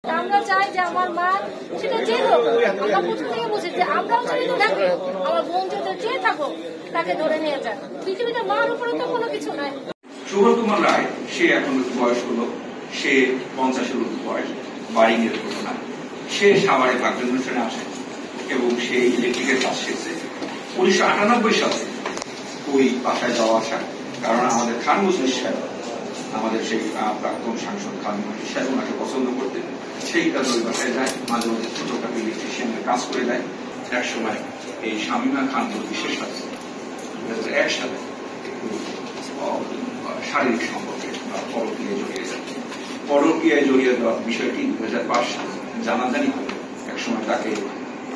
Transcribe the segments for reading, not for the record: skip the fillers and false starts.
আমরা চাই যে আমার মা সেটা যে হোক, আমরা প্রথম থেকে বলছি যে আমরাও চাই দেখো আমার বোন যাতে যে থাকো তাকে ধরে নিয়ে যান। পৃথিবীতে মার উপরে তো কোনো কিছু নাই। সুব্রতকুমার রায় সে এখন বয়স হলো, সে 50-এর বয়স, বারিং এর ঘটনা। সে সাভারে ভাগ্য অনুষ্ঠানে আসে এবং সে ইলেকট্রিকের কাজ শিখছে 1998 সালে ওই বাসায় যাওয়া আসা। কারণ আমাদের খান মুসলিম সাহেব, আমাদের সেই প্রাক্তন সাংসদ খান মুসলিম সাহেব ওনাকে পছন্দ করতেন, সেই কাজে ওই বাসায় যায়, মাঝে মাঝে ছোটখাটো ইলেকট্রিশিয়ানের কাজ করে দেয়। এক সময় এই শামীমা খান বিশেষ সাথে 2001 সালে একটু শারীরিক সম্পর্কে বা পরকীয়ায় জড়িয়ে দেওয়ার বিষয়টি 2005 সালে জানাজানি হয়। একসময় তাকে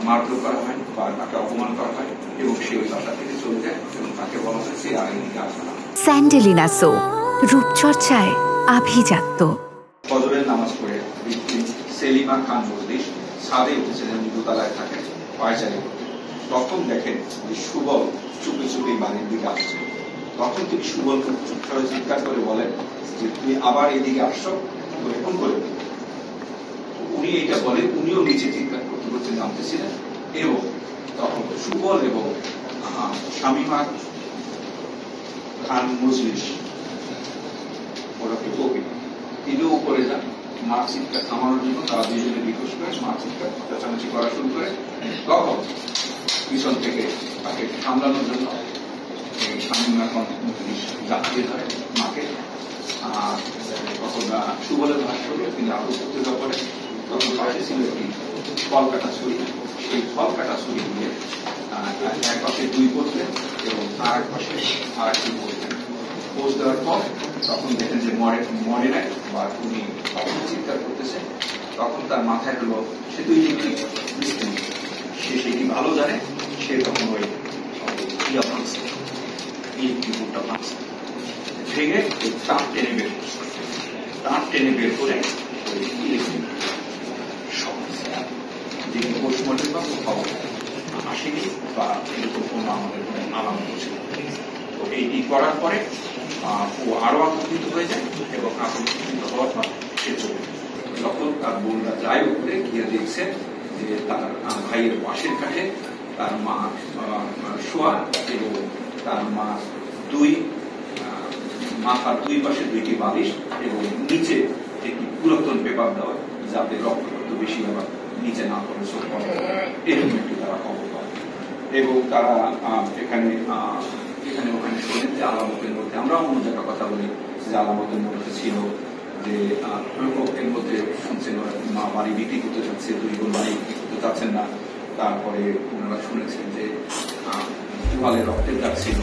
মারধর করা হয় বা তাকে অপমান করা হয় এবং সে ওই বাসা থেকে চলে যায় এবং তাকে বলা হয়েছে আর এদিকে আসবে না। স্যান্ডেলিনা সো, রূপচর্চায় আভিজাত্য। ফজরের নামাজ পড়ে সেলিমা খান মজলিস ছাদে উঠেছিলেন, দোতলায় থাকেন, পায়চারি করতেন। তখন দেখেন যে সুবল চুপে চুপে বাড়ির দিকে আসছে। তখন তিনি সুবলকে চুপচাপ চিৎকার করে বলেন যে তুমি আবার এদিকে আসছো, ফোন করে। উনি এইটা বলেন, উনিও নিচে চিৎকার করতে করতে নামতেছিলেন এবং তখন সুবল এবং শামীমা খান মজলিস ওরকে কবি তিনিও উপরে যান মা চিৎকার থামানোর জন্য। তারা দুজনে রিকোয়েস্ট করে, মা চিৎকার চেঁচামেচি করা শুরু করে। তখন পিছন থেকে তাকে সামলানোর জন্য শামীমা খান মজলিস জাপিয়ে ধরে মাকে। তখন সুবলের ভাষ্য হলো তিনি আরো উত্তেজনা করে। তখন পাশে ছিল একটি ফল কাটা ছুরি, সেই ফল কাটা ছুরি দিয়ে এক পাশে 2 করলেন এবং আর এক পাশে আর একটি বসলেন। পোজ দেওয়ার পর তখন দেখেন যে মরে নাই বা উনি তখন চিৎকার করতেছে। তখন তার মাথায় হলো সে তো ইলেকট্রিক মিস্ত্রি, সে সেটি ভালো জানে। সে তখন ওই ইলেকট্রিক বোর্ডটা ভাঙছে, ভেঙে তাপ টেনে বের করছে। তাপ টেনে বের করে ওই ইলেকট্রিক যে পোস্টমর্টম বা খবর আসেনি বা এরকম কোনো আমাদের কোনো আলামত ছিল। তো এইটি করার পরে ও আরো আতঙ্কিত হয়ে যায় এবং আতঙ্কিত হওয়ার পর সে চলে যায়। যখন তার বোনরা যায় উপরে গিয়ে দেখছে যে তার ভাইয়ের পাশের কাছে তার মা শোয়া এবং তার মা মাথার 2 পাশে 2টি বালিশ এবং নিচে একটি পুরাতন পেপার দেওয়া যাতে রক্ত বেশি আবার নিচে না পড়ে চোখ পড়ে, এরকম একটি তারা খবর পায়। এবং তারা এখানে ওখানে শোনেন যে আলামতের মধ্যে, আমরা অন্য জায়গায় কথা বলি যে আলামতের মধ্যে ছিল যে এর মধ্যে শুনছেন মা বাড়ি বিক্রি করতে চাচ্ছে, 2 বোন বাড়ি বিক্রি করতে চাচ্ছেন না। তারপরে ওনারা শুনেছেন যে ওয়ালে রক্তের দাগ ছিল।